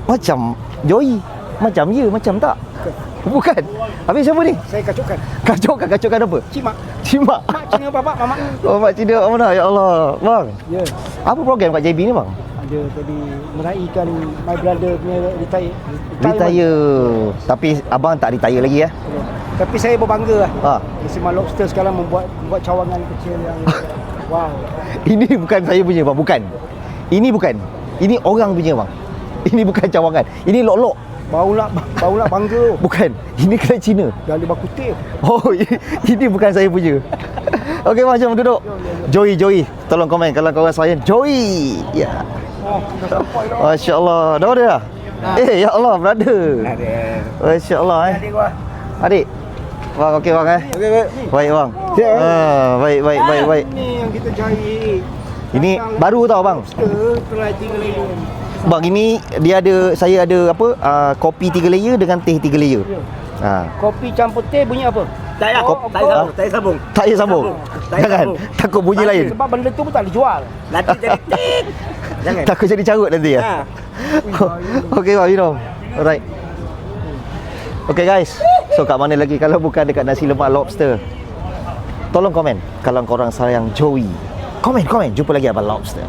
Macam Joey. Macam ya, macam tak. Bukan. Habis siapa ni? Saya kacaukan. Kacaukan apa? Cimak. Mak Cina bapak, mamak. Oh, Mak Cina. Oh, mana? Ya Allah. Bang, Ya. apa program kat JB ni bang? Ada tadi meraihkan my brother punya Retire. Tapi abang tak retire lagi ya? Tapi saya berbangga lah. Ha. Smart Lobster sekarang membuat cawangan kecil yang wow. Ini bukan saya punya bang, bukan. Ini bukan. Ini orang punya bang. Ini bukan cawangan. Ini lok-lok. Barulah bangga. Bukan. Ini kedai Cina. Dah lima kutip. Oh, ini bukan saya punya. Okey, macam duduk. Joey. Tolong komen kalau korang sayang Joey. Ya. Oh, dah sampai dah. Masya-Allah. Dah ada dah? Ya Allah, brother. Ada. Masya-Allah Adik gua. Adik. Bang, okey bang Okey. Baik bang. Baik. Ni yang kita cari. Ini baru tau bang. Lobster try 3 layer. Bang, ini saya ada apa? Kopi 3 layer dengan teh 3 layer. Ya. Kopi campur teh bunyi apa? Tak payah. Tak sambung. Tak payah sambung. Jangan. Takut bunyi lain. Sebab benda tu pun tak dijual. Nanti jadi tik. Jangan. Takut jadi carut nanti ya. Okey bang, minum. Alright. Okay guys, so kat mana lagi kalau bukan dekat nasi lemak lobster? Tolong komen kalau korang sayang Joey. Komen, jumpa lagi Abang Lobster.